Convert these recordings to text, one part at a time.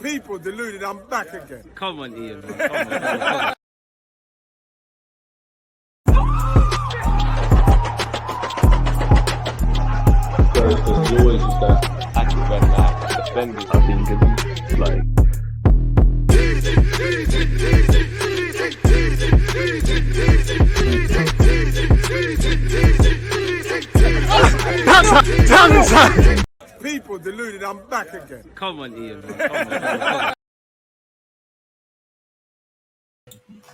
People deluded, I'm back again. Come on, Ian, man. Come on. There's always just that active red man defending. I think it's like People deluded, I'm back again. Come on, Ian, man. Come on.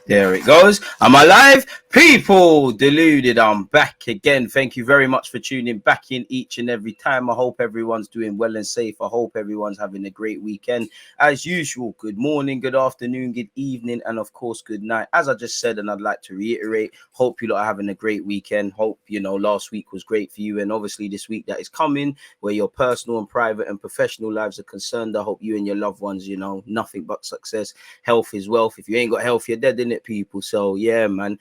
There it goes. I'm alive. People deluded. I'm back again. Thank you very much for tuning back in each and every time. I hope everyone's doing well and safe. I hope everyone's having a great weekend. As usual, good morning, good afternoon, good evening, and of course, good night. As I just said, and I'd like to reiterate, hope you lot are having a great weekend. Hope, last week was great for you. And obviously this week that is coming, where your personal and private and professional lives are concerned, I hope you and your loved ones, nothing but success. Health is wealth. If you ain't got health, you're dead, innit, people? So yeah, man,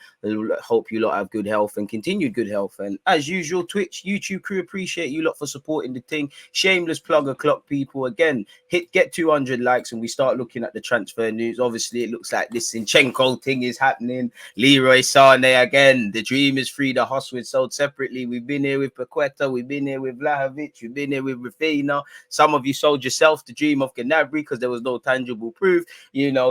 hope you lot have good health and continued good health. And as usual, Twitch, YouTube crew, appreciate you lot for supporting the thing. Shameless plug o'clock, people. Again, get 200 likes and we start looking at the transfer news. Obviously, it looks like this Zinchenko thing is happening. Leroy Sane again. The dream is free. The hustle is sold separately. We've been here with Paqueta. We've been here with Vlahovic. We've been here with Rafinha. Some of you sold yourself the dream of Gnabry because there was no tangible proof.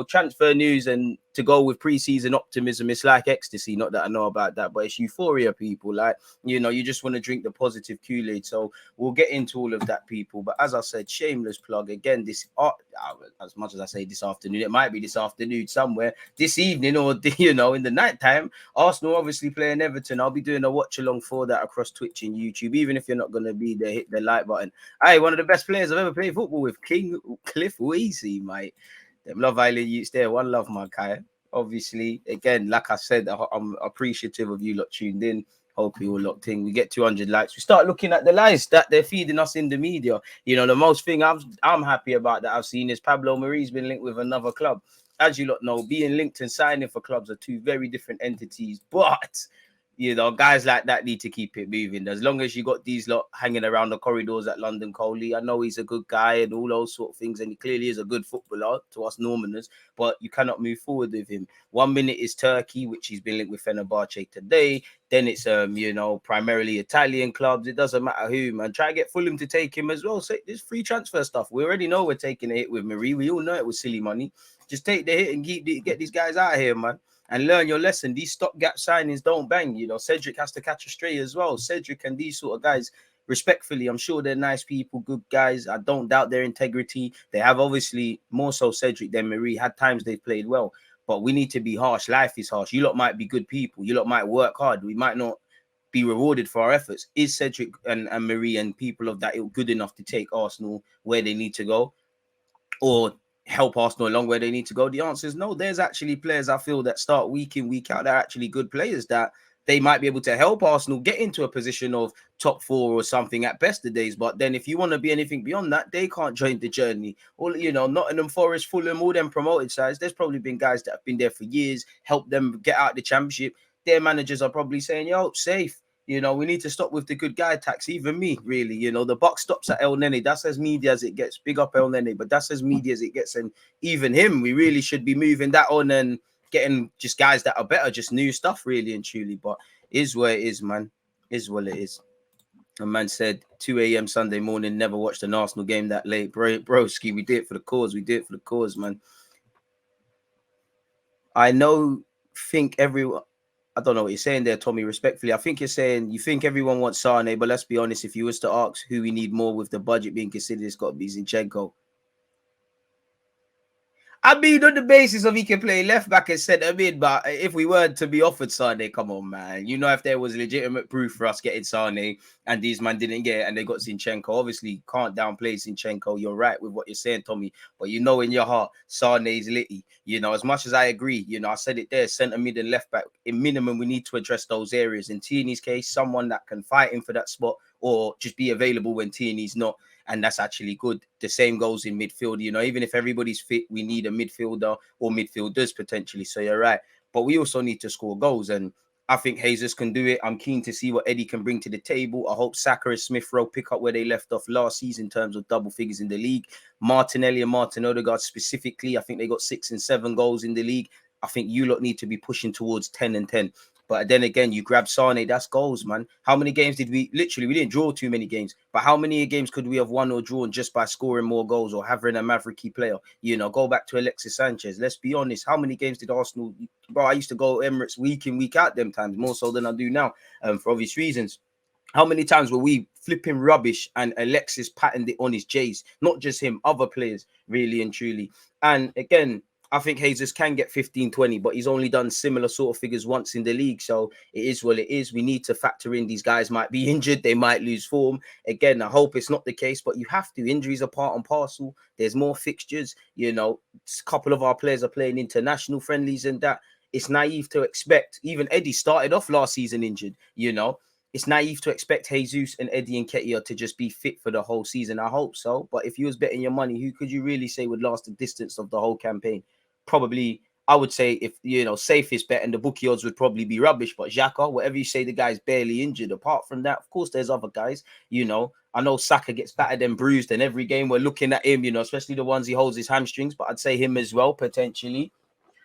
Transfer news and to go with preseason optimism, it's like ecstasy. Not that I know about that, but it's euphoria, people. Like, you just want to drink the positive Kool-Aid. So we'll get into all of that, people. But as I said, shameless plug again. As much as I say this afternoon, it might be this afternoon somewhere, this evening, or in the nighttime. Arsenal obviously playing Everton. I'll be doing a watch along for that across Twitch and YouTube. Even if you're not going to be there, hit the like button. Hey, one of the best players I've ever played football with, King Cliff Weezy, mate. Them Love Island youths there. One love, my guy. Obviously, again, like I said, I'm appreciative of you lot tuned in. Hope you all locked in. We get 200 likes. We start looking at the lies that they're feeding us in the media. The most thing I'm happy about that I've seen is Pablo Mari's been linked with another club. As you lot know, being linked and signing for clubs are two very different entities. But guys like that need to keep it moving. As long as you got these lot hanging around the corridors at London Coley, I know he's a good guy and all those sort of things, and he clearly is a good footballer to us Normaners, but you cannot move forward with him. 1 minute is Turkey, which he's been linked with Fenerbahce today. Then it's primarily Italian clubs. It doesn't matter who, man. Try to get Fulham to take him as well. So there's free transfer stuff. We already know we're taking a hit with Marie. We all know it was silly money. Just take the hit and get these guys out of here, man. And learn your lesson. These stopgap signings don't bang. Cedric has to catch a stray as well. Cedric and these sort of guys, respectfully, I'm sure they're nice people, good guys. I don't doubt their integrity. They have obviously more so Cedric than Marie. Had times they've played well, but we need to be harsh. Life is harsh. You lot might be good people. You lot might work hard. We might not be rewarded for our efforts. Is Cedric and Marie and people of that ilk good enough to take Arsenal where they need to go? Or help Arsenal along where they need to go? The answer is no. There's actually players I feel that start week in, week out. They're actually good players that they might be able to help Arsenal get into a position of top 4 or something at best of days. But then if you want to be anything beyond that, they can't join the journey. All Nottingham Forest, Fulham, all them promoted sides, there's probably been guys that have been there for years, helped them get out the championship. Their managers are probably saying, yo, safe. We need to stop with the good guy tax. Even me, really. The buck stops at El Nene. That's as media as it gets. Big up El Nene, but that's as media as it gets. And even him, we really should be moving that on and getting just guys that are better, just new stuff, really and truly. But is where it is, man. Is what it is. A man said 2 a.m. Sunday morning, never watched an Arsenal game that late. Broski, we did it for the cause. We did it for the cause, man. I think everyone... I don't know what you're saying there, Tommy, respectfully. I think you're saying you think everyone wants Sane, but let's be honest, if you was to ask who we need more with the budget being considered, it's got to be Zinchenko. I mean, on the basis of he can play left back and centre mid, but if we were to be offered Sane, come on, man. If there was legitimate proof for us getting Sane and these man didn't get it and they got Zinchenko, obviously can't downplay Zinchenko. You're right with what you're saying, Tommy. But in your heart, Sane is litty. As much as I agree, I said it there, centre mid and left back. In minimum, we need to address those areas. In Tierney's case, someone that can fight him for that spot or just be available when Tierney's not. And that's actually good. The same goes in midfield. You know, even if everybody's fit, we need a midfielder or midfielders potentially. So you're right. But we also need to score goals. And I think Jesus can do it. I'm keen to see what Eddie can bring to the table. I hope Saka and Smith Rowe pick up where they left off last season in terms of double figures in the league. Martinelli and Martin Odegaard specifically, I think they got 6 and 7 goals in the league. I think you lot need to be pushing towards 10 and 10. But then again, you grab Sane, that's goals, man. How many games did we didn't draw too many games, but how many games could we have won or drawn just by scoring more goals or having a mavericky player? You know, go back to Alexis Sanchez. Let's be honest. How many games did Arsenal, bro? I used to go Emirates week in, week out them times, more so than I do now, for obvious reasons. How many times were we flipping rubbish and Alexis patterned it on his J's? Not just him, other players, really and truly. And again, I think Jesus can get 15, 20, but he's only done similar sort of figures once in the league. So it is what it is. We need to factor in these guys might be injured. They might lose form. Again, I hope it's not the case, but you have to. Injuries are part and parcel. There's more fixtures. You know, a couple of our players are playing international friendlies and that. It's naive to expect. Even Eddie started off last season injured, you know. It's naive to expect Jesus and Eddie and Nketiah to just be fit for the whole season. I hope so. But if you was betting your money, who could you really say would last the distance of the whole campaign? Probably, I would say, if you know, safest bet, and the bookie odds would probably be rubbish. But Xhaka, whatever you say, the guy's barely injured. Apart from that, of course, there's other guys. You know, I know Saka gets battered and bruised, and every game we're looking at him. You know, especially the ones he holds his hamstrings. But I'd say him as well potentially.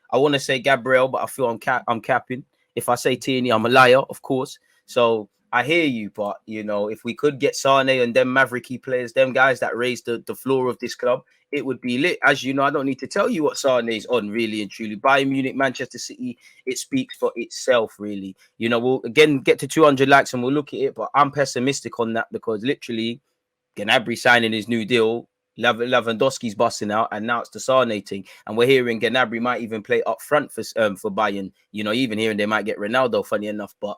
I want to say Gabriel, but I feel I'm capping. If I say Tierney, I'm a liar, of course. So I hear you, but you know, if we could get Sane and them mavericky players, them guys that raise the floor of this club, it would be lit. As you know, I don't need to tell you what Sane is on, really and truly. Bayern Munich, Manchester City, it speaks for itself, really. You know, we'll again get to 200 likes and we'll look at it, but I'm pessimistic on that because literally, Gnabry signing his new deal, Lewandowski's busting out, and now it's the Sane thing. And we're hearing Gnabry might even play up front for Bayern. You know, even hearing they might get Ronaldo, funny enough, but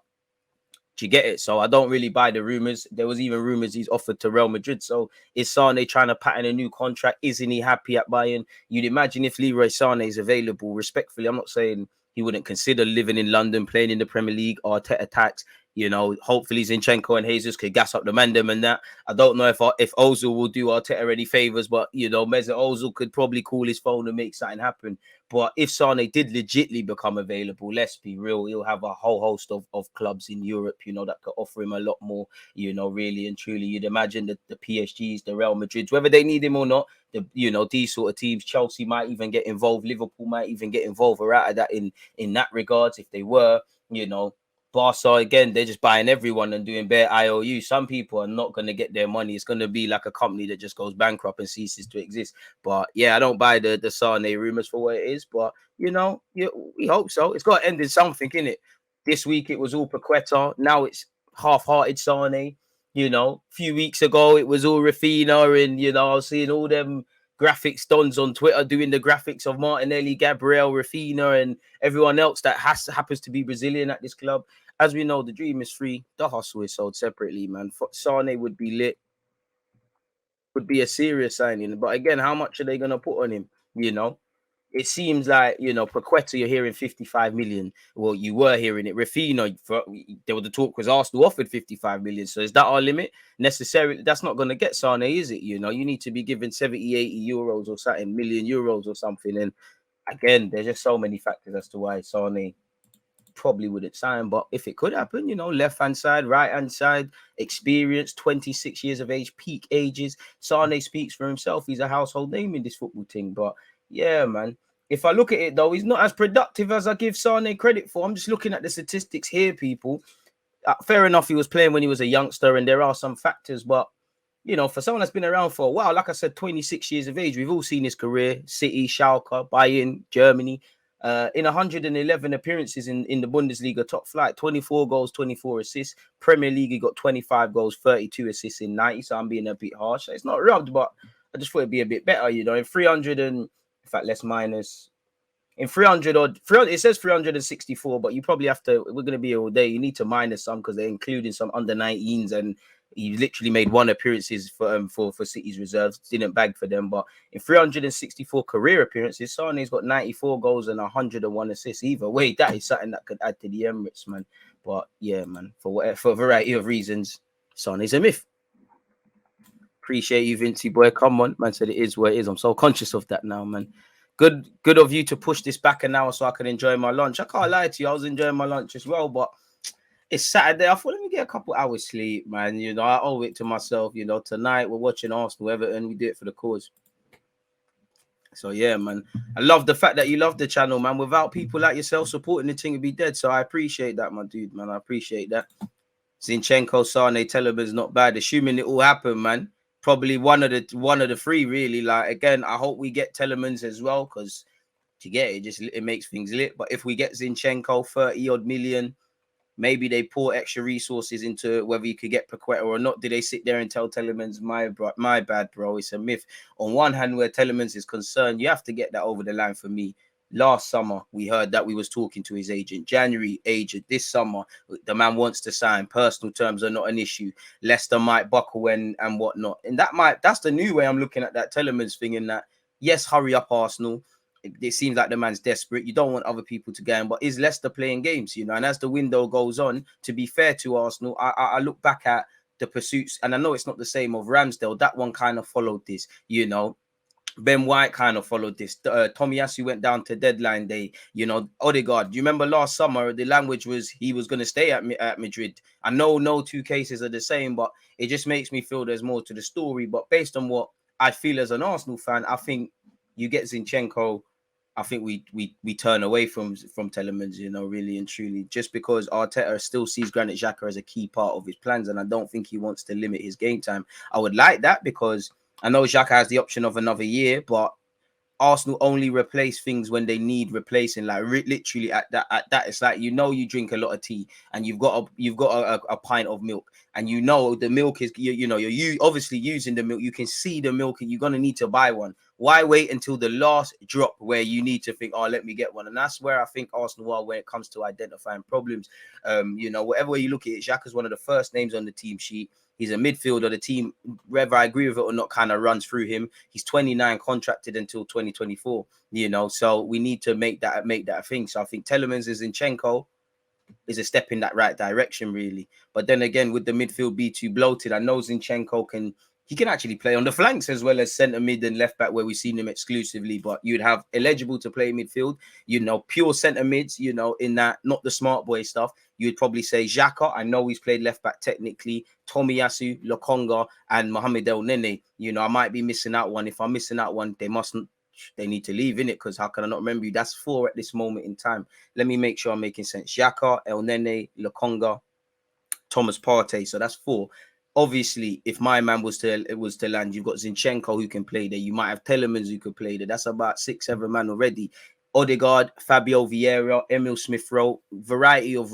do you get it? So I don't really buy the rumors. There was even rumors he's offered to Real Madrid. So is Sane trying to pattern a new contract? Isn't he happy at Bayern? You'd imagine if Leroy Sane is available, respectfully, I'm not saying he wouldn't consider living in London, playing in the Premier League, Arteta tax. You know, hopefully Zinchenko and Jesus could gas up the Mandem and that. I don't know if Ozil will do Arteta any favors, but, you know, Mesut Ozil could probably call his phone and make something happen. But if Sane did legitly become available, let's be real, he'll have a whole host of clubs in Europe, you know, that could offer him a lot more, you know, really and truly. You'd imagine that the PSGs, the Real Madrids, whether they need him or not, you know, these sort of teams, Chelsea might even get involved, Liverpool might even get involved or out of that in that regards if they were, you know. Barca, again, they're just buying everyone and doing bare IOU. Some people are not going to get their money. It's going to be like a company that just goes bankrupt and ceases to exist. But yeah, I don't buy the Sane rumors for what it is. But, you know, we hope so. It's got to end in something, innit? This week it was all Paqueta. Now it's half-hearted Sane. You know, a few weeks ago it was all Rafinha. And, you know, I was seeing all them graphics dons on Twitter doing the graphics of Martinelli, Gabriel, Rafinha, and everyone else that happens to be Brazilian at this club. As we know, the dream is free. The hustle is sold separately, man. Sane would be lit. Would be a serious signing. But again, how much are they going to put on him? You know, it seems like, you know, Paqueta, you're hearing 55 million. Well, you were hearing it. Rafinha, there was the talk was Arsenal offered 55 million. So is that our limit? Necessarily, that's not going to get Sane, is it? You know, you need to be given 70, 80 euros or something, million euros or something. And again, there's just so many factors as to why Sane probably wouldn't sign, but if it could happen, you know, left-hand side, right-hand side, experience, 26 years of age, peak ages. Sane speaks for himself. He's a household name in this football thing. But yeah, man, if I look at it though, he's not as productive as I give Sane credit for. I'm just looking at the statistics here, people. Fair enough, he was playing when he was a youngster, and there are some factors, but you know, for someone that's been around for a while, like I said, 26 years of age, we've all seen his career: City, Schalke, Bayern, Germany. In 111 appearances in the Bundesliga top flight, 24 goals, 24 assists. Premier League, he got 25 goals, 32 assists in 90. So I'm being a bit harsh. It's not rubbed, but I just thought it'd be a bit better, you know. In 300 and, in fact, let's minus. In 300 odd, it says 364, but you probably have to, we're going to be all day. You need to minus some because they're including some under 19s, and he literally made one appearances for City's reserves, didn't bag for them. But in 364 career appearances, Sane's got 94 goals and 101 assists. Either way, that is something that could add to the Emirates, man. But yeah, man, for a variety of reasons, Sane's a myth. Appreciate you, Vinci boy. Come on, man. Said it is what it is. I'm so conscious of that now, man. Good of you to push this back an hour so I can enjoy my lunch. I can't lie to you, I was enjoying my lunch as well, but it's Saturday. I thought, let me get a couple hours sleep, man. You know, I owe it to myself. You know, tonight we're watching Arsenal, Everton. We do it for the cause. So yeah, man. I love the fact that you love the channel, man. Without people like yourself supporting the thing, it'd be dead. So I appreciate that, my dude, man. I appreciate that. Zinchenko, Sane, Tielemans, not bad. Assuming it all happened, man. Probably one of the three, really. Like again, I hope we get Tielemans as well, because to get it makes things lit. But if we get Zinchenko, 30 odd million, maybe they pour extra resources into whether you could get Paqueta or not. Did they sit there and tell Tielemans, my bad, bro? It's a myth. On one hand, where Tielemans is concerned, you have to get that over the line for me. Last summer, we heard that we was talking to his agent. January, agent. This summer, the man wants to sign. Personal terms are not an issue. Leicester might buckle and whatnot. And that's the new way I'm looking at that Tielemans thing, in that, yes, hurry up, Arsenal. It seems like the man's desperate. You don't want other people to go in, but is Leicester playing games, you know? And as the window goes on, to be fair to Arsenal, I look back at the pursuits, and I know it's not the same of Ramsdale. That one kind of followed this, you know. Ben White kind of followed this. Tomiyasu went down to deadline day. You know, Odegaard. Do you remember last summer, the language was he was going to stay at Madrid. I know no two cases are the same, but it just makes me feel there's more to the story. But based on what I feel as an Arsenal fan, I think you get Zinchenko. I think we turn away from Tielemans, you know, really and truly, just because Arteta still sees Granit Xhaka as a key part of his plans, and I don't think he wants to limit his game time. I would like that, because I know Xhaka has the option of another year, but Arsenal only replace things when they need replacing. Like literally at that, it's like, you know, you drink a lot of tea and you've got a pint of milk, and you know the milk is you're obviously using the milk. You can see the milk, and you're gonna need to buy one. Why wait until the last drop where you need to think, oh, let me get one? And that's where I think Arsenal are when it comes to identifying problems. You know, whatever way you look at it, Xhaka's one of the first names on the team sheet. He's a midfielder. The team, whether I agree with it or not, kind of runs through him. He's 29, contracted until 2024. You know, so we need to make that a thing. So I think Tielemans and Zinchenko is a step in that right direction, really. But then again, with the midfield be too bloated, I know Zinchenko can actually play on the flanks as well as centre mid and left back, where we've seen him exclusively. But you'd have eligible to play midfield, you know, pure centre mids, you know, in that, not the smart boy stuff. You'd probably say Xhaka. I know he's played left back technically. Tomiyasu, Lokonga, and Mohamed El Nene. You know, I might be missing out one. If I'm missing out one, they need to leave, innit? Because how can I not remember you? That's 4 at this moment in time. Let me make sure I'm making sense. Xhaka, El Nene, Lokonga, Thomas Partey. So that's 4. Obviously, if my man was to land, you've got Zinchenko who can play there. You might have Tielemans who could play there. That's about 6-7 man already. Odegaard, Fabio Vieira, Emil Smith-Rowe, variety of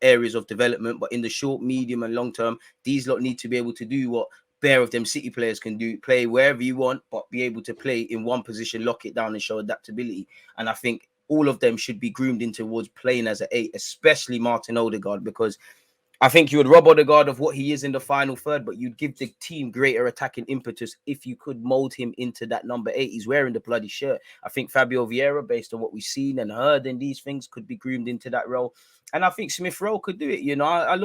areas of development. But in the short, medium, and long term, these lot need to be able to do what bare of them City players can do: play wherever you want, but be able to play in one position, lock it down, and show adaptability. And I think all of them should be groomed in towards playing as an 8, especially Martin Odegaard, because I think you would rob Odegaard of what he is in the final third, but you'd give the team greater attacking impetus if you could mold him into that number 8. He's wearing the bloody shirt. I think Fabio Vieira, based on what we've seen and heard in these things, could be groomed into that role. And I think Smith-Rowe could do it. You know, I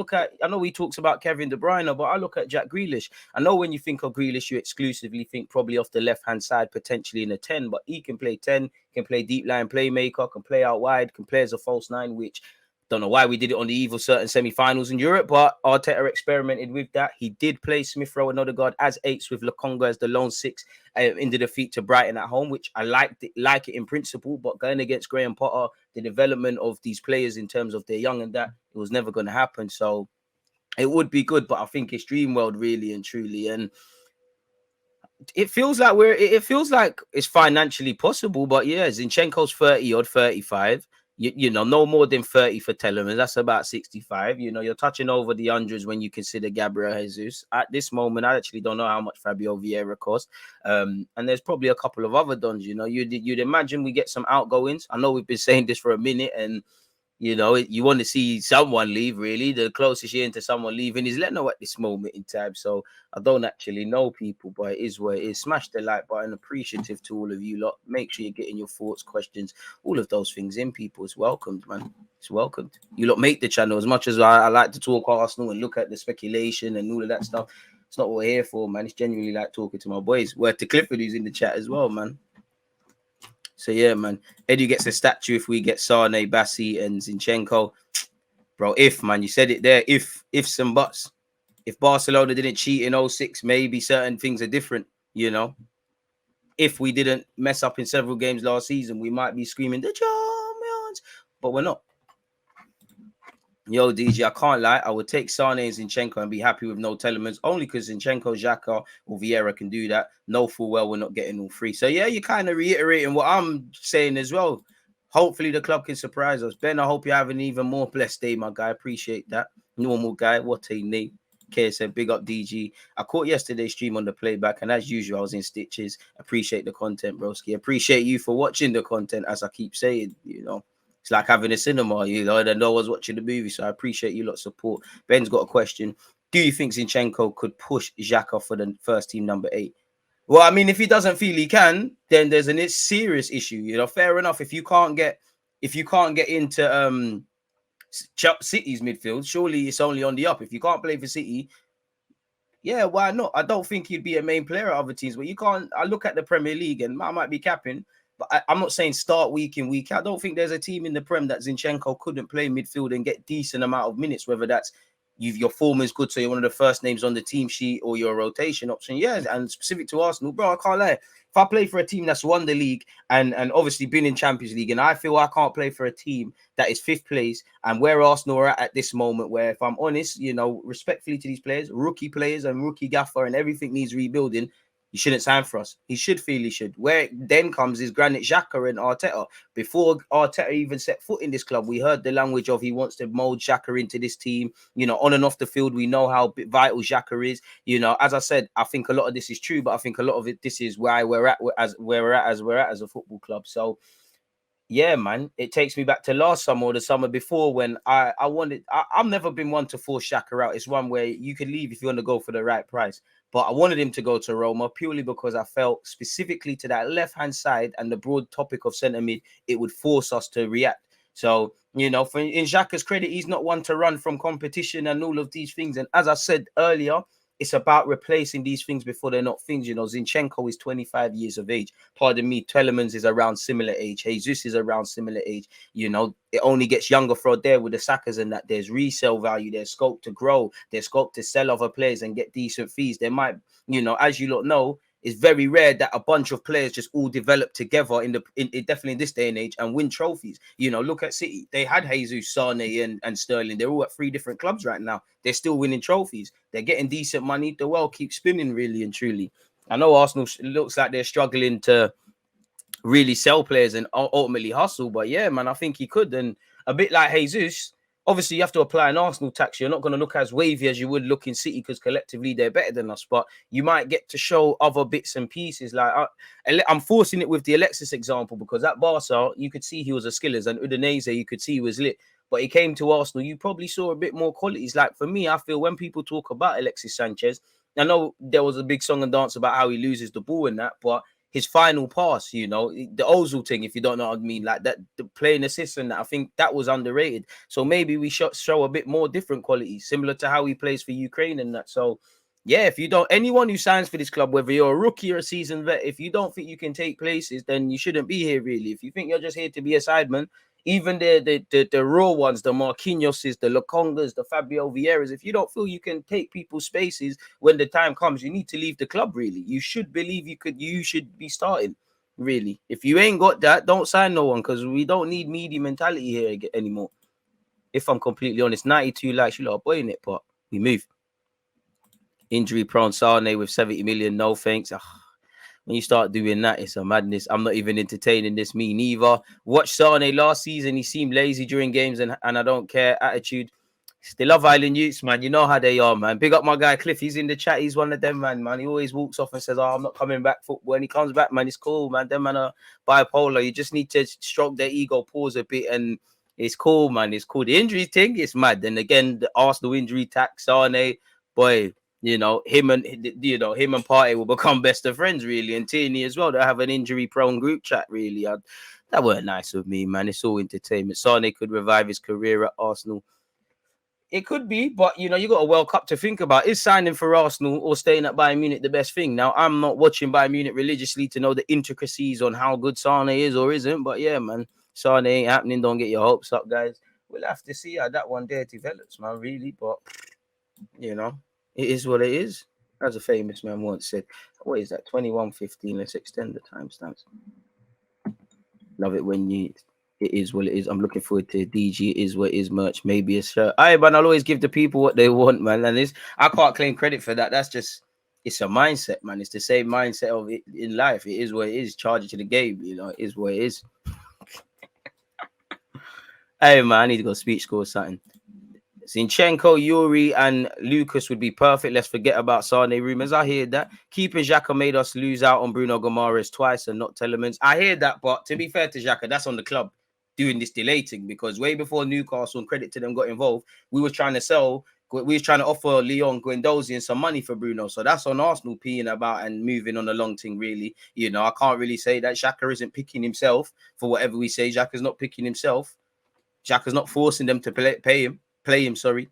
know he talks about Kevin De Bruyne, but I look at Jack Grealish. I know when you think of Grealish, you exclusively think probably off the left-hand side, potentially in a 10, but he can play 10, can play deep line playmaker, can play out wide, can play as a false 9, which... don't know why we did it on the eve of certain semi-finals in Europe, but Arteta experimented with that. He did play Smith-Rowe and Odegaard as 8s with Lokonga as the lone 6 in the defeat to Brighton at home, which I like it in principle, but going against Graham Potter, the development of these players in terms of their young and that, it was never going to happen. So it would be good, but I think it's dream world really and truly. And it feels like it's financially possible, but yeah, Zinchenko's 30 odd, 35. You know, no more than 30 for Tielemans. That's about 65. You know, you're touching over the hundreds when you consider Gabriel Jesus. At this moment, I actually don't know how much Fabio Vieira cost. And there's probably a couple of other dons. You know, you'd imagine we get some outgoings. I know we've been saying this for a minute, and You know, you want to see someone leave, really. The closest you're into someone leaving is Leno at this moment in time. So I don't actually know people, but it is what it is. Smash the like button. Appreciative to all of you lot. Make sure you're getting your thoughts, questions, all of those things in, people. It's welcomed, man. It's welcomed. You lot make the channel. As much as I like to talk Arsenal and look at the speculation and all of that stuff, it's not what we're here for, man. It's genuinely like talking to my boys. Word to Clifford, who's in the chat as well, man. So yeah, man. Eddie gets a statue if we get Sane, Bassi, and Zinchenko. Bro, man, you said it there. Ifs and buts. If Barcelona didn't cheat in 06, maybe certain things are different, you know. If we didn't mess up in several games last season, we might be screaming the champions, but we're not. Yo, DG, I can't lie. I would take Sane and Zinchenko and be happy with no Tielemans, only because Zinchenko, Xhaka, or Vieira can do that. No full well, we're not getting all three. So, yeah, you're kind of reiterating what I'm saying as well. Hopefully, the club can surprise us. Ben, I hope you have an even more blessed day, my guy. Appreciate that. Normal guy. What a name. KSM, big up DG. I caught yesterday's stream on the playback, and as usual, I was in stitches. Appreciate the content, broski. Appreciate you for watching the content, as I keep saying, you know. It's like having a cinema, you know, and no one's watching the movie. So I appreciate you lot support. Ben's got a question. Do you think Zinchenko could push Xhaka for the first team number 8? Well, I mean, if he doesn't feel he can, then there's a serious issue. You know, fair enough. If you can't get into City's midfield, surely it's only on the up. If you can't play for City, yeah, why not? I don't think he'd be a main player at other teams, but you can't. I look at the Premier League, and I might be capping, but I'm not saying start week in, week out. I don't think there's a team in the Prem that Zinchenko couldn't play midfield and get decent amount of minutes, whether that's your form is good, so you're one of the first names on the team sheet, or your rotation option. Yeah, and specific to Arsenal, bro, I can't lie. If I play for a team that's won the league and obviously been in Champions League, and I feel I can't play for a team that is 5th place, and where Arsenal are at this moment, where if I'm honest, you know, respectfully to these players, rookie players and rookie gaffer, and everything needs rebuilding, he shouldn't sign for us. He should feel he should. Where it then comes is Granit Xhaka and Arteta. Before Arteta even set foot in this club, we heard the language of he wants to mold Xhaka into this team. You know, on and off the field, we know how vital Xhaka is. You know, as I said, I think a lot of this is true, but I think a lot of it, this is why we're at as a football club. So, yeah, man, it takes me back to last summer or the summer before when I've never been one to force Xhaka out. It's one where you can leave if you want to go for the right price. But I wanted him to go to Roma purely because I felt specifically to that left-hand side and the broad topic of centre mid, it would force us to react. So, you know, in Xhaka's credit, he's not one to run from competition and all of these things. And as I said earlier, it's about replacing these things before they're not things. You know, Zinchenko is 25 years of age. Pardon me, Tielemans is around similar age. Jesus is around similar age. You know, it only gets younger for there with the Sakas and that. There's resale value. There's scope to grow. There's scope to sell other players and get decent fees. There might, you know, as you lot know, it's very rare that a bunch of players just all develop together in definitely in this day and age and win trophies. You know, look at City. They had Jesus, Sane, and Sterling. They're all at 3 different clubs right now. They're still winning trophies. They're getting decent money. The world keeps spinning, really and truly. I know Arsenal looks like they're struggling to really sell players and ultimately hustle, but yeah, man, I think he could. And a bit like Jesus, obviously you have to apply an Arsenal tax. You're not going to look as wavy as you would look in City because collectively they're better than us, but you might get to show other bits and pieces. Like I'm forcing it with the Alexis example because at Barca you could see he was a skillers, and Udinese you could see he was lit, but he came to Arsenal, you probably saw a bit more qualities. Like for me, I feel when people talk about Alexis Sanchez, I know there was a big song and dance about how he loses the ball and that, but his final pass, you know, the Ozil thing, if you don't know what I mean, like that, the playing assist and that, I think that was underrated. So maybe we should show a bit more different qualities, similar to how he plays for Ukraine and that. So, yeah, if you don't, anyone who signs for this club, whether you're a rookie or a seasoned vet, if you don't think you can take places, then you shouldn't be here, really. If you think you're just here to be a sideman, even the raw ones, the Marquinhoses, the Lokongas, the Fabio Vieiras, if you don't feel you can take people's spaces when the time comes, you need to leave the club, really. You should believe you should be starting, really. If you ain't got that, don't sign no one, because we don't need media mentality here anymore. If I'm completely honest, 92 likes, you lot are boying it, but we move. Injury prone Sane with 70 million, no thanks. When you start doing that, it's a madness. I'm not even entertaining this, me neither. Watch Sane last season. He seemed lazy during games and I don't care attitude. Still Love Island youths, man. You know how they are, man. Big up my guy Cliff. He's in the chat. He's one of them, man. He always walks off and says, I'm not coming back football. When he comes back, man, it's cool, man. Them man are bipolar. You just need to stroke their ego, pause a bit and It's cool, man. It's cool. The injury thing, it's mad. Then again, the Arsenal injury tax, Sane, boy, him and Partey will become best of friends, really, and Tierney as well. They'll have an injury-prone group chat, really. That weren't nice of me, man. It's all entertainment. Sane could revive his career at Arsenal. It could be, but you got a World Cup to think about. Is signing for Arsenal or staying at Bayern Munich the best thing? Now, I'm not watching Bayern Munich religiously to know the intricacies on how good Sane is or isn't, but yeah, man, Sane ain't happening. Don't get your hopes up, guys. We'll have to see how that one there develops, man, really. But, it is what it is. As a famous man once said, what is that, 21:15? Let's extend the timestamps. Love it when it is what it is. I'm looking forward to DG. It is what it is merch. Maybe a shirt. Man, I'll always give the people what they want, man. And I can't claim credit for that. That's just, it's a mindset, man. It's the same mindset of it in life. It is what it is. Charge it to the game. It is what it is. Man, I need to go speech school or something. Zinchenko, Yuri, and Lucas would be perfect. Let's forget about Sane rumors. I hear that. Keeping Xhaka made us lose out on Bruno Gomares twice and not Tielemans. I hear that, but to be fair to Xhaka, that's on the club doing this delay thing, because way before Newcastle, and credit to them, got involved, we was trying to offer Leon Guendouzi some money for Bruno. So that's on Arsenal peeing about and moving on a long thing, really. I can't really say that Xhaka isn't picking himself for whatever we say. Xhaka's not picking himself. Xhaka's not forcing them to play him, sorry.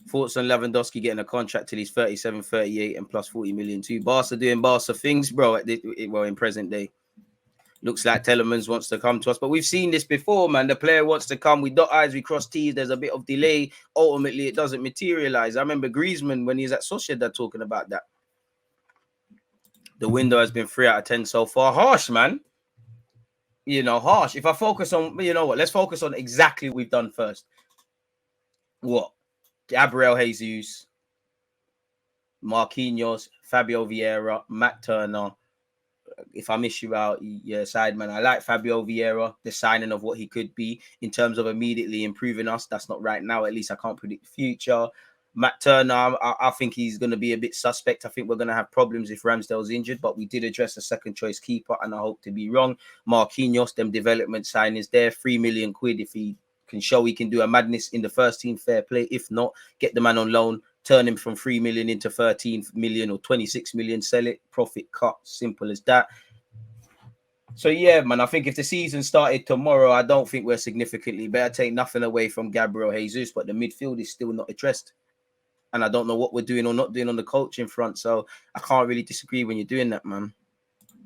Thoughts on Lewandowski getting a contract till he's 37, 38 and plus 40 million too. Barca doing Barca things, bro, in present day. Looks like Tielemans wants to come to us, but we've seen this before, man. The player wants to come. We dot I's, we cross T's. There's a bit of delay. Ultimately, it doesn't materialize. I remember Griezmann when he's at Sociedad talking about that. The window has been 3 out of 10 so far. Harsh, man. Harsh. If I focus on, let's focus on exactly what we've done first. What? Gabriel Jesus, Marquinhos, Fabio Vieira, Matt Turner. If I miss you out, sideman. I like Fabio Vieira, the signing of what he could be in terms of immediately improving us. That's not right now. At least I can't predict the future. Matt Turner, I think he's going to be a bit suspect. I think we're going to have problems if Ramsdale's injured, but we did address a second choice keeper, and I hope to be wrong. Marquinhos, them development signings there, 3 million quid. If he can show he can do a madness in the first team, fair play. If not, get the man on loan, turn him from 3 million into 13 million or 26 million, sell it, profit cut, simple as that. So, yeah, man, I think if the season started tomorrow, I don't think we're significantly better. Take nothing away from Gabriel Jesus, but the midfield is still not addressed. And I don't know what we're doing or not doing on the coaching front. So I can't really disagree when you're doing that, man.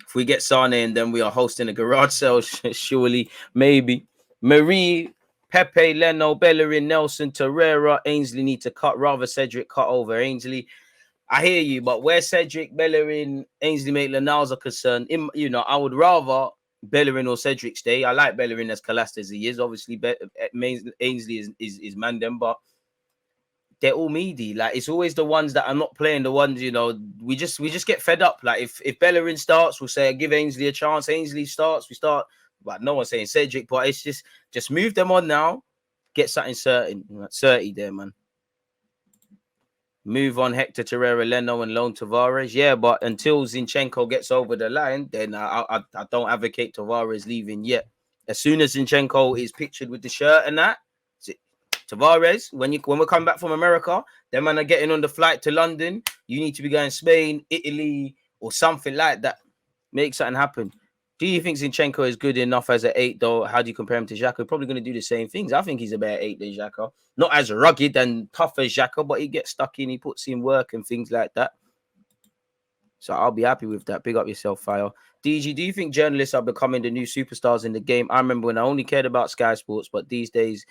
If we get Sane and then we are hosting a garage sale, surely, maybe. Marie, Pepe, Leno, Bellerin, Nelson, Torreira, Ainsley need to cut. Rather Cedric cut over Ainsley. I hear you, but where Cedric, Bellerin, Ainsley, Maitland-Niles are concerned, I would rather Bellerin or Cedric stay. I like Bellerin as collapsed as he is. Obviously, Ainsley is Mandem, but they're all meaty. Like, it's always the ones that are not playing, the ones, we just get fed up. Like, if Bellerin starts, we'll say, give Ainsley a chance. Ainsley starts, we start. But no one's saying Cedric, but it's just move them on now. Get something certain. 30 there, man. Move on Hector, Torreira, Leno, and loan Tavares. Yeah, but until Zinchenko gets over the line, then I don't advocate Tavares leaving yet. As soon as Zinchenko is pictured with the shirt and that, Tavares, when we come back from America, them man are getting on the flight to London. You need to be going Spain, Italy, or something like that. Make something happen. Do you think Zinchenko is good enough as an 8, though? How do you compare him to Xhaka? Probably going to do the same things. I think he's a better 8 than Xhaka. Not as rugged and tough as Xhaka, but he gets stuck in, he puts in work and things like that. So I'll be happy with that. Big up yourself, Fire. DG, do you think journalists are becoming the new superstars in the game? I remember when I only cared about Sky Sports, but these days,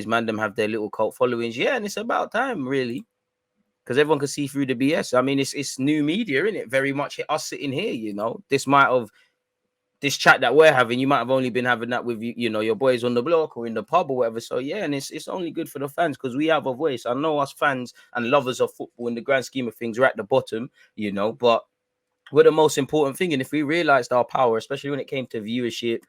man, them have their little cult followings. Yeah, and it's about time, really. Because everyone can see through the BS. I mean, it's new media, isn't it? Very much us sitting here, this chat that we're having, you might have only been having that with your boys on the block or in the pub or whatever. So yeah, and it's only good for the fans because we have a voice. I know us fans and lovers of football in the grand scheme of things are at the bottom, but we're the most important thing. And if we realized our power, especially when it came to viewership,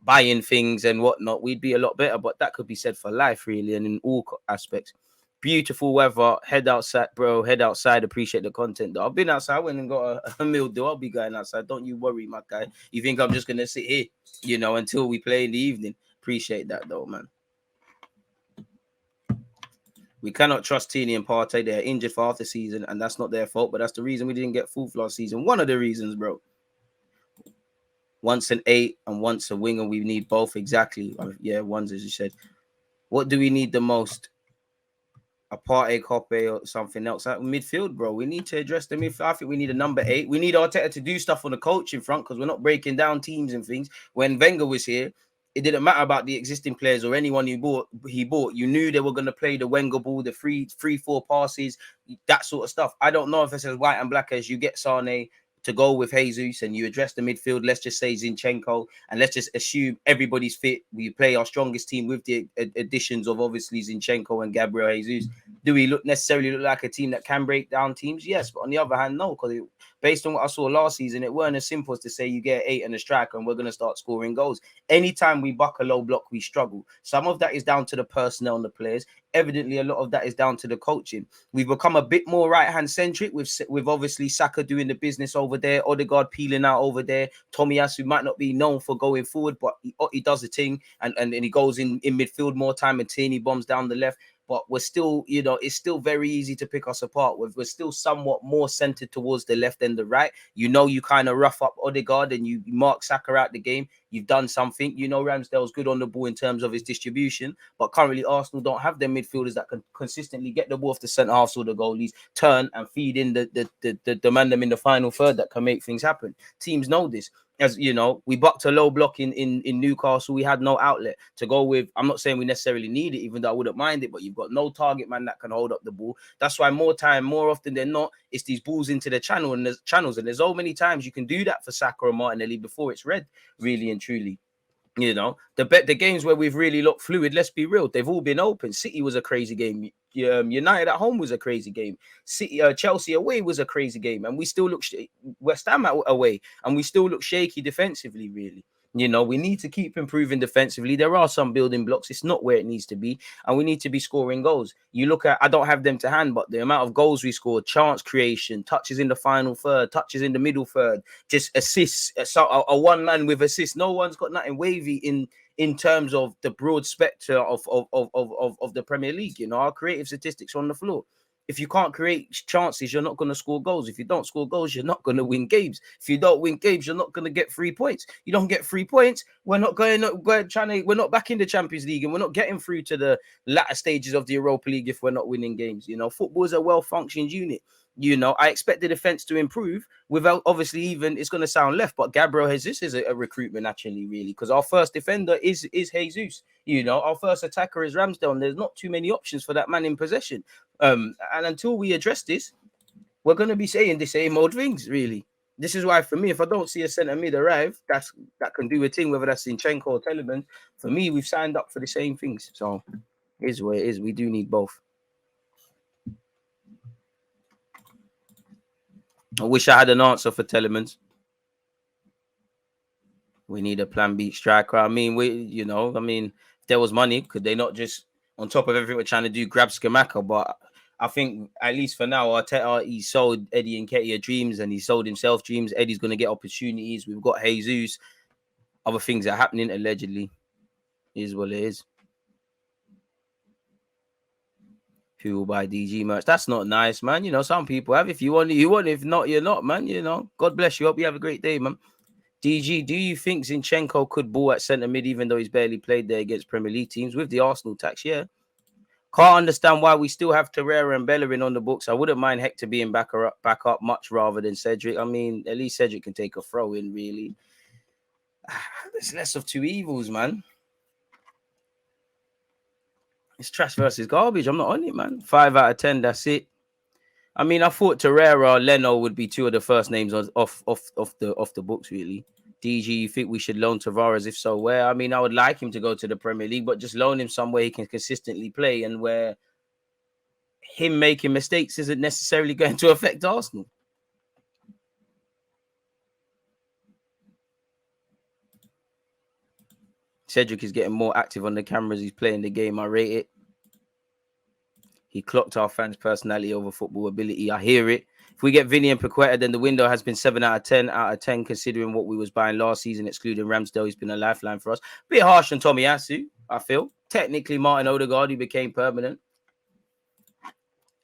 buying things and whatnot, we'd be a lot better. But that could be said for life, really, and in all aspects. Beautiful weather. Head outside, bro. Head outside. Appreciate the content. Though. I've been outside. I went and got a meal. Though I'll be going outside. Don't you worry, my guy. You think I'm just gonna sit here, until we play in the evening? Appreciate that, though, man. We cannot trust Tini and Partey. They're injured for half the season, and that's not their fault. But that's the reason we didn't get fourth last season. One of the reasons, bro. Once an 8 and once a winger, we need both. Exactly. Yeah, ones as you said. What do we need the most? A Partey, Kope, or something else? At midfield, bro. We need to address the midfield. I think we need a number 8. We need Arteta to do stuff on the coaching front because we're not breaking down teams and things. When Wenger was here, it didn't matter about the existing players or anyone he bought. You knew they were going to play the Wenger ball, the 3-4 passes, that sort of stuff. I don't know if it's as white and black as you get Sane to go with Jesus and you address the midfield. Let's just say Zinchenko, and let's just assume everybody's fit. We play our strongest team with the additions of obviously Zinchenko and Gabriel Jesus. Do we necessarily look like a team that can break down teams? Yes, but on the other hand, no, because based on what I saw last season, it weren't as simple as to say you get 8 and a striker and we're going to start scoring goals. Anytime we buck a low block, we struggle. Some of that is down to the personnel and the players. Evidently, a lot of that is down to the coaching. We've become a bit more right-hand centric with obviously Saka doing the business over there, Odegaard peeling out over there. Tomiyasu might not be known for going forward, but he does the thing and he goes in midfield more time and Tierney bombs down the left. But we're still, it's still very easy to pick us apart. We're still somewhat more centered towards the left than the right. You kind of rough up Odegaard and you mark Saka out the game. You've done something. Ramsdale's good on the ball in terms of his distribution. But currently, Arsenal don't have their midfielders that can consistently get the ball off the centre half or the goalies, turn and feed in the man them in the final third that can make things happen. Teams know this. As you know, we bucked a low block in Newcastle. We had no outlet to go with. I'm not saying we necessarily need it, even though I wouldn't mind it, but you've got no target man that can hold up the ball. That's why more often than not, it's these balls into the channels. And there's so many times you can do that for Saka or Martinelli before it's red, really and truly. The games where we've really looked fluid, let's be real, they've all been open. City was a crazy game. United at home was a crazy game. Chelsea away was a crazy game. And we still look West Ham away. And we still look shaky defensively, really. We need to keep improving defensively. There are some building blocks. It's not where it needs to be. And we need to be scoring goals. You look at, I don't have them to hand, but the amount of goals we scored, chance creation, touches in the final third, touches in the middle third, just assists, a one man with assists. No one's got nothing wavy in terms of the broad spectre of the Premier League. Our creative statistics are on the floor. If you can't create chances, you're not going to score goals. If you don't score goals, you're not going to win games. If you don't win games, you're not going to get 3 points. You don't get 3 points, we're not back in the Champions League, and we're not getting through to the latter stages of the Europa League if we're not winning games. Football is a well-functioned unit. I expect the defense to improve without obviously it's going to sound left, but Gabriel Jesus is a recruitment actually, really, because our first defender is Jesus. Our first attacker is Ramsdale, and there's not too many options for that man in possession. And until we address this, we're going to be saying the same old things, really. This is why, for me, if I don't see a centre mid arrive that can do a thing, whether that's Zinchenko or Tielemans, for me, we've signed up for the same things. So, it is what it is. We do need both. I wish I had an answer for Tielemans. We need a plan B striker. If there was money, could they not just, on top of everything we're trying to do, grab Skamaka? But I think, at least for now, Arteta, he sold Eddie Nketiah dreams and he sold himself dreams. Eddie's going to get opportunities. We've got Jesus. Other things are happening, allegedly. Is what it is. Who will buy DG merch? That's not nice, man. Some people have. If you want it, you want it. If not, you're not, man. God bless you. Hope you have a great day, man. DG, do you think Zinchenko could ball at centre mid even though he's barely played there against Premier League teams with the Arsenal tax? Yeah. Can't understand why we still have Torreira and Bellerin on the books. I wouldn't mind Hector being back up much rather than Cedric. At least Cedric can take a throw in, really. There's less of two evils, man. It's trash versus garbage. I'm not on it, man. 5 out of 10, that's it. I thought Torreira, Leno would be two of the first names off the books, really. DG, you think we should loan Tavares? If so, where? I would like him to go to the Premier League, but just loan him somewhere he can consistently play and where him making mistakes isn't necessarily going to affect Arsenal. Cedric is getting more active on the cameras. He's playing the game. I rate it. He clocked our fans' personality over football ability. I hear it. If we get Vinny and Paqueta, then the window has been 7 out of 10 out of 10, considering what we was buying last season, excluding Ramsdale. He's been a lifeline for us. Bit harsh on Tomiyasu, I feel. Technically, Martin Odegaard, who became permanent.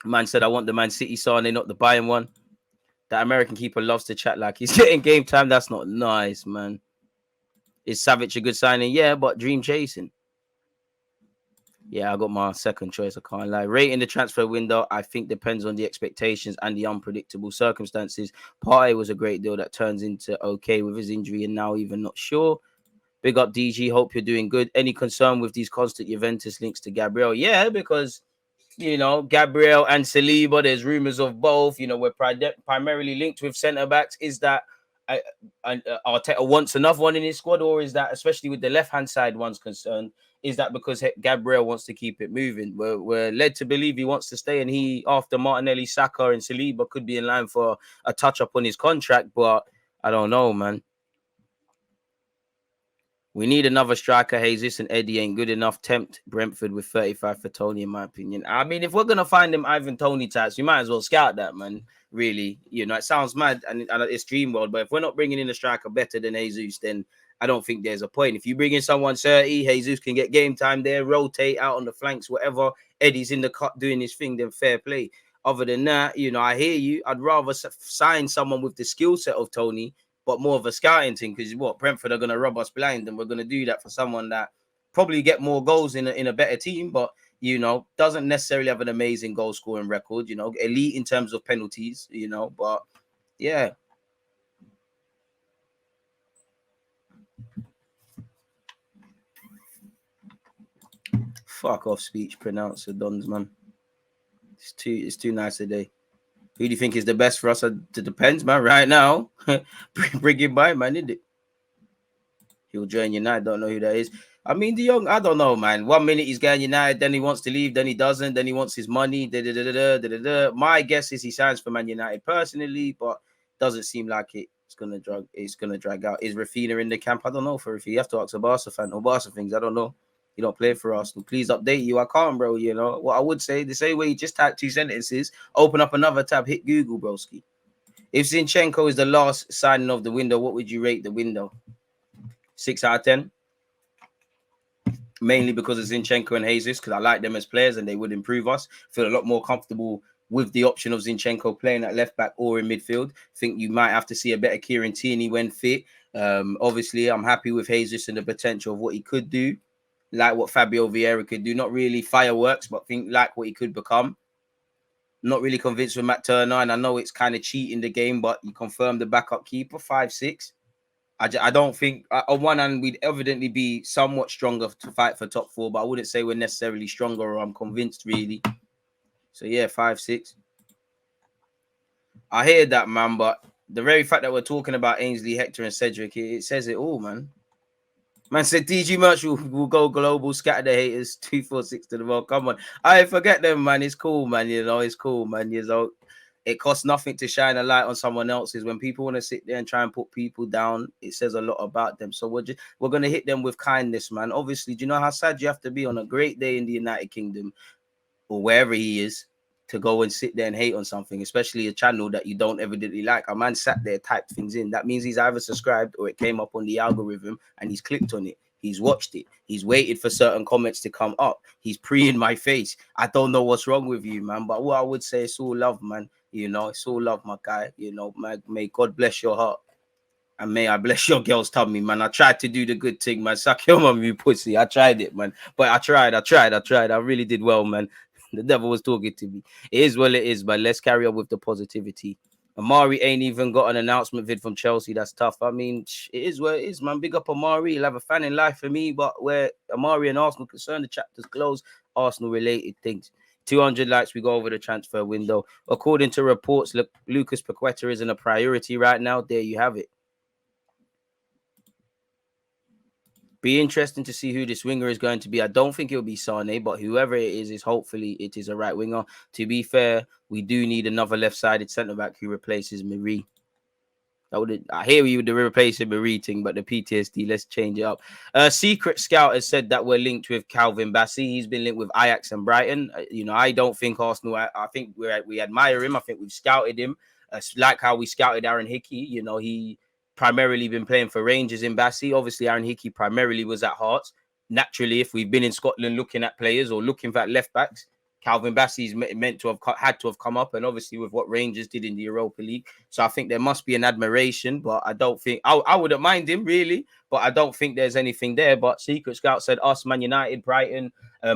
Man said, I want the Man City Sane, not the Bayern one. That American keeper loves to chat like he's getting game time. That's not nice, man. Is Savic a good signing? Yeah, but dream chasing. Yeah, I got my second choice. I can't lie. Rating the transfer window, I think, depends on the expectations and the unpredictable circumstances. Partey was a great deal that turns into okay with his injury and now even not sure. Big up, DG. Hope you're doing good. Any concern with these constant Juventus links to Gabriel? Yeah, because, you know, Gabriel and Saliba, there's rumors of both. You know, we're primarily linked with centre-backs. Is that Arteta wants another one in his squad, or is that, especially with the left-hand side one's concerned, is that because Gabriel wants to keep it moving? We're led to believe he wants to stay, and he, after Martinelli, Saka, and Saliba, could be in line for a touch-up on his contract, but I don't know, man. We need another striker. Jesus and Eddie ain't good enough. Tempt Brentford with 35 for Tony, in my opinion. I mean, if we're going to find them Ivan Tony types, we might as well scout that, man. Really. You know, it sounds mad and it's dream world, but if we're not bringing in a striker better than Jesus, then I don't think there's a point. If you bring in someone 30, Jesus can get game time there, rotate out on the flanks, whatever. Eddie's in the cut doing his thing, then fair play. Other than that, you know, I hear you. I'd rather sign someone with the skill set of Tony, but more of a scouting thing, because what, Brentford are going to rob us blind, and we're going to do that for someone that probably get more goals in a better team, but, you know, doesn't necessarily have an amazing goal scoring record, you know, elite in terms of penalties, you know, but yeah. Fuck off speech pronouncer, Dons, man. It's too nice a day. Who do you think is the best for us? It depends, man. Right now, bring him by, man, isn't it? He'll join United. Don't know who that is. I mean, De Jong, I don't know, man. 1 minute he's going United, then he wants to leave, then he doesn't, then he wants his money. My guess is he signs for Man United personally, but doesn't seem like it's gonna drag out. Is Rafinha in the camp? I don't know. For if you have to ask a Barca fan or Barca things, I don't know. You don't play for Arsenal. Please update you. I can't, bro. You know what I would say? The same way you just type 2 sentences, open up another tab, hit Google, broski. If Zinchenko is the last signing of the window, what would you rate the window? 6 out of 10. Mainly because of Zinchenko and Jesus, because I like them as players and they would improve us. Feel a lot more comfortable with the option of Zinchenko playing at left back or in midfield. Think you might have to see a better Kieran Tierney when fit. Obviously, I'm happy with Jesus and the potential of what he could do. Like what Fabio Vieira could do. Not really fireworks, but think like what he could become. Not really convinced with Matt Turner, and I know it's kind of cheating the game, but you confirmed the backup keeper, 5'6". I don't think, on one hand, we'd evidently be somewhat stronger to fight for top 4, but I wouldn't say we're necessarily stronger, or I'm convinced, really. So, yeah, 5'6". I hear that, man, but the very fact that we're talking about Ainsley, Hector, and Cedric, it says it all, man. Man said DG Merch will go global, scatter the haters, 246 to the world. Come on. I forget them, man. It's cool, man. You know, it's cool, man. You know, it costs nothing to shine a light on someone else's. When people want to sit there and try and put people down, it says a lot about them. So we're gonna hit them with kindness, man. Obviously, do you know how sad you have to be on a great day in the United Kingdom or wherever he is to go and sit there and hate on something, especially a channel that you don't evidently like? A man sat there, typed things in. That means he's either subscribed or it came up on the algorithm and he's clicked on it. He's watched it. He's waited for certain comments to come up. He's in my face. I don't know what's wrong with you, man. But what I would say, it's all love, man. You know, it's all love, my guy. You know, may God bless your heart. And may I bless your girl's tummy, man. I tried to do the good thing, man. Suck your mum, you pussy. I tried it, man. But I tried. I really did well, man. The devil was talking to me. It is well, it is, but let's carry on with the positivity. Amari ain't even got an announcement vid from Chelsea. That's tough. I mean, it is where it is, man. Big up Amari. He'll have a fan in life for me, but where Amari and Arsenal concerned, the chapter's closed. Arsenal-related things. 200 likes, we go over the transfer window. According to reports, Lucas Paqueta isn't a priority right now. There you have it. Be interesting to see who this winger is going to be. I don't think it'll be Sane, but whoever it is hopefully it is a right winger. To be fair, we do need another left-sided centre-back who replaces Marie. I hear you with the replaceable rating, but the PTSD, let's change it up. Secret Scout has said that we're linked with Calvin Bassey. He's been linked with Ajax and Brighton. I don't think Arsenal. I think we admire him. I think we've scouted him, like how we scouted Aaron Hickey. He primarily been playing for Rangers in Bassey. Obviously, Aaron Hickey primarily was at Hearts. Naturally, if we've been in Scotland looking at players or looking for left backs, Calvin Bassey's meant to have had to have come up, and obviously with what Rangers did in the Europa League. So I think there must be an admiration, but I don't think I wouldn't mind him really, but I don't think there's anything there. But Secret Scout said us, Man United, Brighton,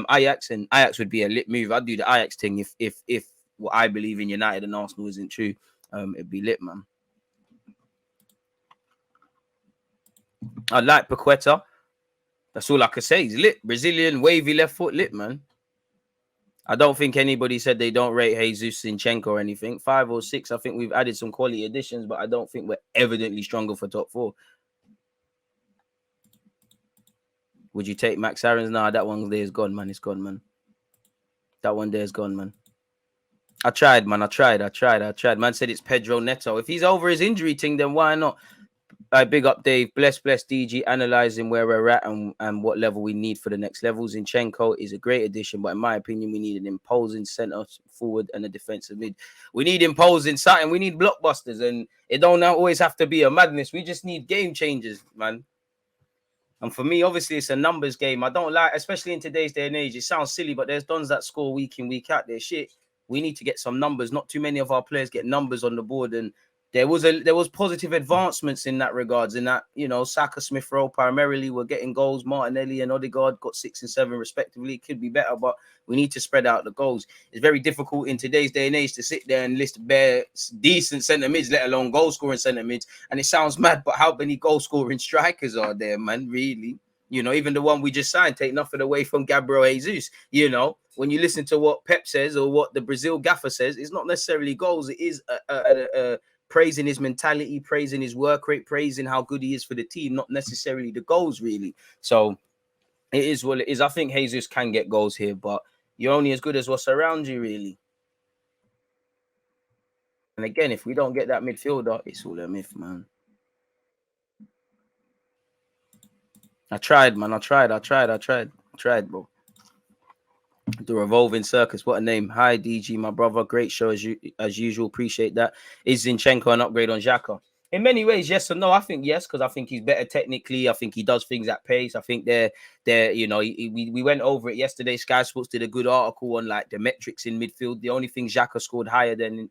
Ajax, and Ajax would be a lit move. I'd do the Ajax thing if what I believe in United and Arsenal isn't true. It'd be lit, man. I like Paqueta. That's all I could say. He's lit. Brazilian, wavy left foot, lit, man. I don't think anybody said they don't rate Jesus, Zinchenko or anything. 5 or 6, I think we've added some quality additions, but I don't think we're evidently stronger for top 4. Would you take Max Aarons? Nah, that one there is gone, man. It's gone, man. That one there is gone, man. I tried, man. I tried. Man said it's Pedro Neto. If he's over his injury thing, then why not? Big up, Dave. Bless DG, analysing where we're at and what level we need for the next level. Zinchenko is a great addition, but in my opinion, we need an imposing centre forward and a defensive mid. We need imposing something. We need blockbusters, and it don't always have to be a madness. We just need game changers, man. And for me, obviously, it's a numbers game. I don't like, especially in today's day and age, it sounds silly, but there's dons that score week in, week out. They're shit. We need to get some numbers. Not too many of our players get numbers on the board, and there was positive advancements in that regards. In that, Saka, Smith Rowe primarily were getting goals. Martinelli and Odegaard got 6 and 7 respectively. It could be better, but we need to spread out the goals. It's very difficult in today's day and age to sit there and list bare decent centre mids, let alone goal scoring centre mids. And it sounds mad, but how many goal scoring strikers are there, man? Really? Even the one we just signed, take nothing away from Gabriel Jesus. When you listen to what Pep says or what the Brazil gaffer says, it's not necessarily goals. It is praising his mentality, praising his work rate, praising how good he is for the team, not necessarily the goals, really. So it is what it is. I think Jesus can get goals here, but you're only as good as what's around you, really. And again, if we don't get that midfielder, it's all a myth, man. I tried, man. I tried, bro. The Revolving Circus, what a name. Hi, DG, my brother. Great show as usual. Appreciate that. Is Zinchenko an upgrade on Xhaka? In many ways, yes or no. I think yes, because I think he's better technically. I think he does things at pace. I think we went over it yesterday. Sky Sports did a good article on like the metrics in midfield. The only thing Xhaka scored higher than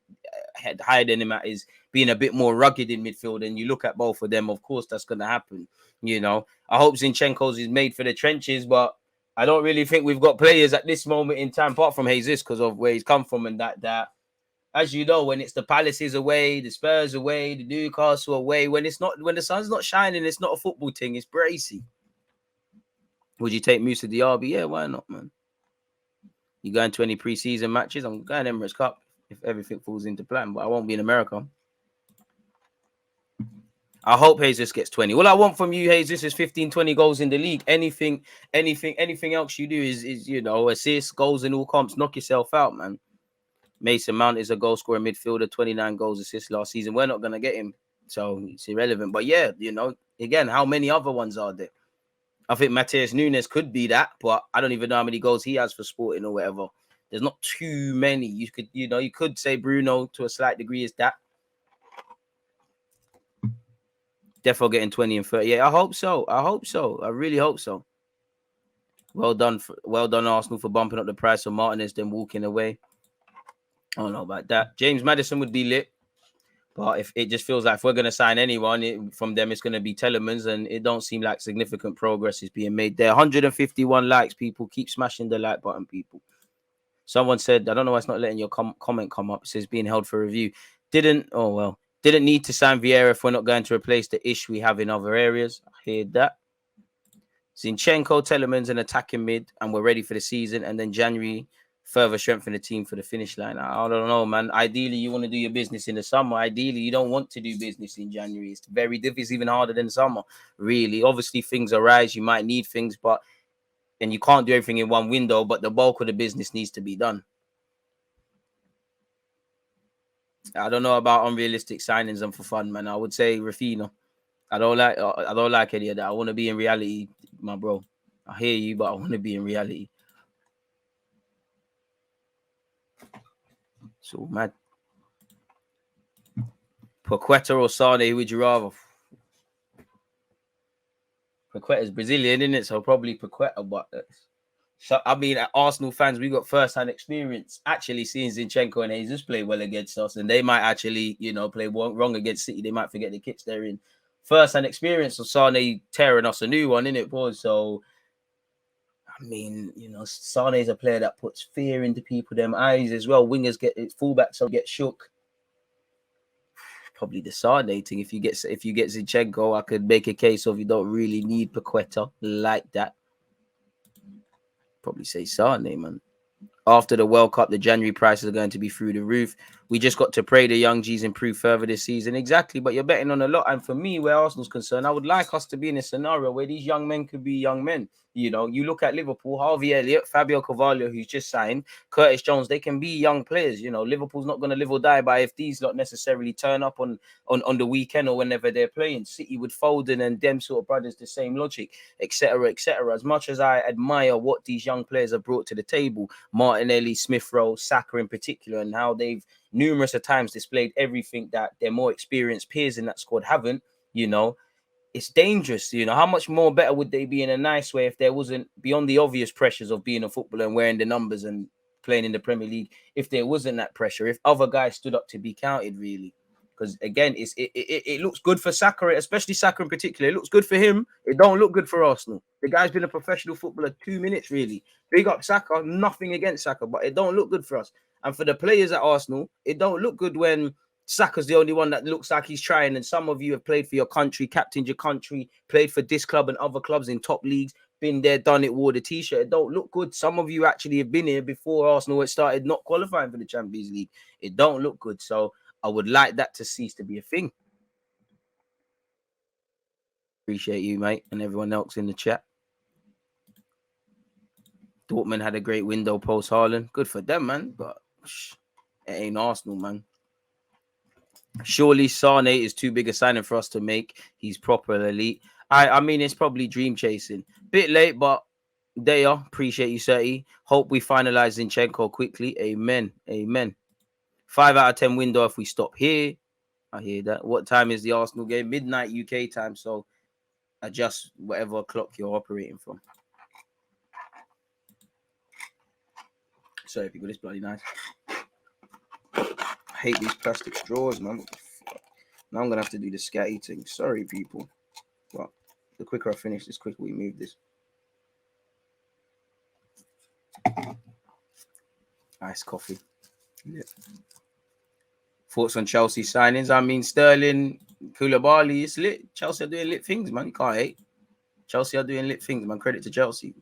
him at is being a bit more rugged in midfield. And you look at both of them, of course, that's going to happen. I hope Zinchenko's is made for the trenches, but I don't really think we've got players at this moment in time, apart from Jesus, because of where he's come from and that. As you know, when it's the Palaces away, the Spurs away, the Newcastle away, when the sun's not shining, it's not a football thing. It's bracy. Would you take Musa Diaby? Yeah, why not, man? You going to any preseason matches? I'm going to Emirates Cup if everything falls into plan, but I won't be in America. I hope Jesus gets 20. All I want from you, Jesus, is 15, 20 goals in the league. Anything else you do is assists, goals in all comps. Knock yourself out, man. Mason Mount is a goal scorer midfielder, 29 goals assists last season. We're not going to get him, so it's irrelevant. But yeah, again, how many other ones are there? I think Matheus Nunes could be that, but I don't even know how many goals he has for Sporting or whatever. There's not too many. You could say Bruno to a slight degree is that. Defo getting 20 and 30. Yeah, I hope so. I really hope so. Well done, Arsenal, for bumping up the price of Martinez, then walking away. I don't know about that. James Maddison would be lit, but if it just feels like if we're going to sign anyone from them, it's going to be Tielemans, and it don't seem like significant progress is being made there. 151 likes, people. Keep smashing the like button, people. Someone said, I don't know why it's not letting your comment come up. It says being held for review. Didn't need to sign Vieira if we're not going to replace the issue we have in other areas. I hear that. Zinchenko, Tielemans, and attacking mid, and we're ready for the season. And then January, further strengthen the team for the finish line. I don't know, man. Ideally, you want to do your business in the summer. Ideally, you don't want to do business in January. It's very difficult. It's even harder than summer, really. Obviously, things arise. You might need things, and you can't do everything in one window, but the bulk of the business needs to be done. I don't know about unrealistic signings and for fun, man. I would say Rafinha. I don't like any of that. I want to be in reality, my bro. I hear you, but I want to be in reality. So mad. Paqueta or Sane, who would you rather? Paqueta's Brazilian, isn't it? So probably Paqueta, but so I mean, Arsenal fans, we got first-hand experience actually seeing Zinchenko and Jesus play well against us, and they might actually, play wrong against City. They might forget the kits they're in. First-hand experience of Sane tearing us a new one, innit, boys? So, I mean, Sane is a player that puts fear into people, them eyes as well. Wingers fullbacks get shook. Probably the Sane thing. If you get Zinchenko, I could make a case of you don't really need Paqueta like that. Probably say Sane, man. After the World Cup, the January prices are going to be through the roof. We just got to pray the young G's improve further this season. Exactly, but you're betting on a lot. And for me, where Arsenal's concerned, I would like us to be in a scenario where these young men could be young men. You look at Liverpool, Harvey Elliott, Fabio Carvalho, who's just signed, Curtis Jones, they can be young players. Liverpool's not going to live or die by if these not necessarily turn up on the weekend or whenever they're playing. City with Foden and them sort of brothers, the same logic, etc., etc. As much as I admire what these young players have brought to the table, Martinelli, Smith Rowe, Saka in particular, and how they've numerous of times displayed everything that their more experienced peers in that squad haven't, it's dangerous. How much more better would they be in a nice way if there wasn't, beyond the obvious pressures of being a footballer and wearing the numbers and playing in the Premier League, if there wasn't that pressure, if other guys stood up to be counted, really. Because again, it looks good for Saka, especially Saka in particular. It looks good for him. It don't look good for Arsenal. The guy's been a professional footballer 2 minutes, really. Big up Saka, nothing against Saka, but it don't look good for us. And for the players at Arsenal, it don't look good when Saka's the only one that looks like he's trying. And some of you have played for your country, captained your country, played for this club and other clubs in top leagues, been there, done it, wore the t-shirt. It don't look good. Some of you actually have been here before Arsenal had started not qualifying for the Champions League. It don't look good. So I would like that to cease to be a thing. Appreciate you, mate, and everyone else in the chat. Dortmund had a great window post Haaland. Good for them, man. But it ain't Arsenal, man. Surely Sane is too big a signing for us to make. He's proper elite. I mean, it's probably dream chasing. Bit late, but they are. Appreciate you, Serty. Hope we finalize Zinchenko quickly. Amen. Amen. 5 out of 10 window if we stop here. I hear that. What time is the Arsenal game? Midnight UK time. So adjust whatever clock you're operating from. Sorry, people. This bloody nice. I hate these plastic straws, man. Now I'm going to have to do the scat eating. Sorry, people. But the quicker I finish this, quicker we move this. Iced coffee. Yeah. Thoughts on Chelsea signings? I mean, Sterling, Koulibaly, it's lit. Chelsea are doing lit things, man. You can't hate. Chelsea are doing lit things, man. Credit to Chelsea.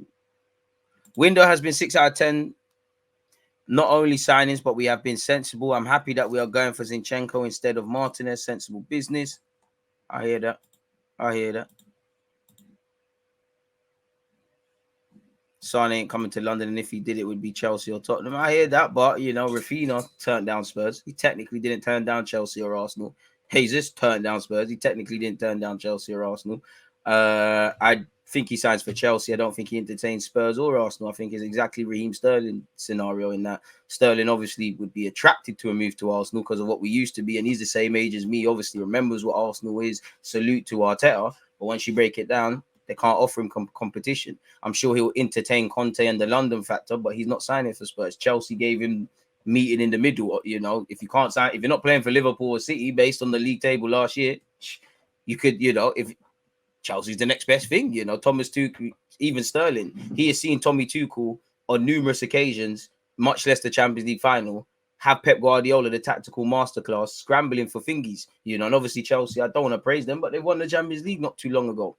Window has been 6 out of 10. Not only signings, but we have been sensible. I'm happy that we are going for Zinchenko instead of Martinez. Sensible business. I hear that. I hear that. Son ain't coming to London, and if he did, it would be Chelsea or Tottenham. I hear that, but, Rafinha turned down Spurs. He technically didn't turn down Chelsea or Arsenal. Jesus turned down Spurs. He technically didn't turn down Chelsea or Arsenal. I think he signs for Chelsea. I don't think he entertains Spurs or Arsenal. I think it's exactly Raheem Sterling scenario in that Sterling obviously would be attracted to a move to Arsenal because of what we used to be, and he's the same age as me, obviously remembers what Arsenal is. Salute to Arteta. But once you break it down, they can't offer him competition. I'm sure he'll entertain Conte and the London factor, but he's not signing for Spurs. Chelsea gave him meeting in the middle. If you can't sign, if you're not playing for Liverpool or City based on the league table last year, you could, if Chelsea's the next best thing, Thomas Tuchel, even Sterling, he has seen Tommy Tuchel on numerous occasions, much less the Champions League final, have Pep Guardiola, the tactical masterclass, scrambling for thingies, and obviously Chelsea, I don't want to praise them, but they won the Champions League not too long ago.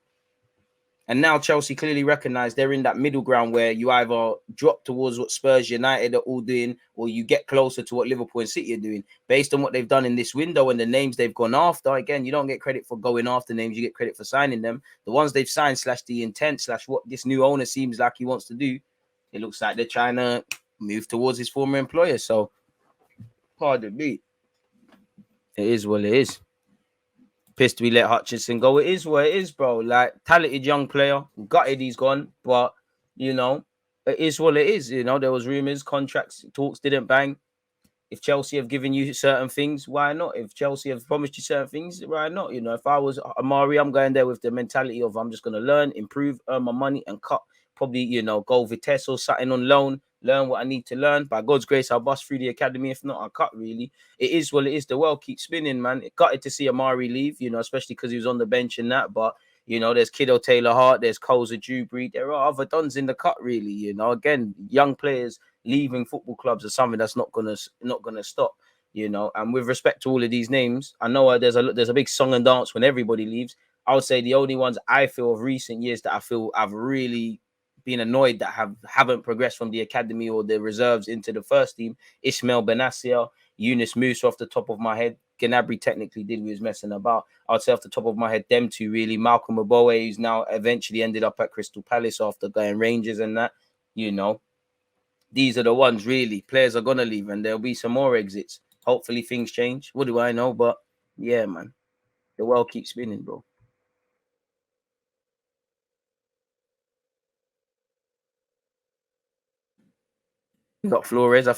And now Chelsea clearly recognize they're in that middle ground where you either drop towards what Spurs United are all doing, or you get closer to what Liverpool and City are doing. Based on what they've done in this window and the names they've gone after, again, you don't get credit for going after names, you get credit for signing them. The ones they've signed / the intent / what this new owner seems like he wants to do, it looks like they're trying to move towards his former employer. So, pardon me. It is what it is. Pissed we let Hutchinson go. It is what it is, bro. Like, talented young player. Gutted he's gone. But, you know, it is what it is. You know, there was rumours, contracts, talks didn't bang. If Chelsea have given you certain things, why not? If Chelsea have promised you certain things, why not? You know, if I was Amari, I'm going there with the mentality of I'm just going to learn, improve, earn my money, and cut. Probably, you know, go Vitesse or something on loan, learn what I need to learn. By God's grace, I'll bust through the academy. If not, I'll cut, really. It is what it is. The world keeps spinning, man. It gutted to see Amari leave, you know, especially because he was on the bench and that. But, you know, there's Kiddo Taylor Hart, there's Colza Dewberry. There are other dons in the cut, really, you know. Again, young players leaving football clubs is something that's not gonna stop, you know. And with respect to all of these names, I know there's a big song and dance when everybody leaves. I would say the only ones I feel of recent years that I feel I've really been annoyed that haven't progressed from the academy or the reserves into the first team: Ismail Benassia, Yunus Musa off the top of my head. Gnabry technically did, we was messing about. I'd say off the top of my head, them two really. Malcolm Abowe, who's now eventually ended up at Crystal Palace after going Rangers and that, you know. These are the ones, really. Players are gonna leave, and there'll be some more exits. Hopefully, things change. What do I know? But yeah, man, the world keeps spinning, bro. You got Flores, I think.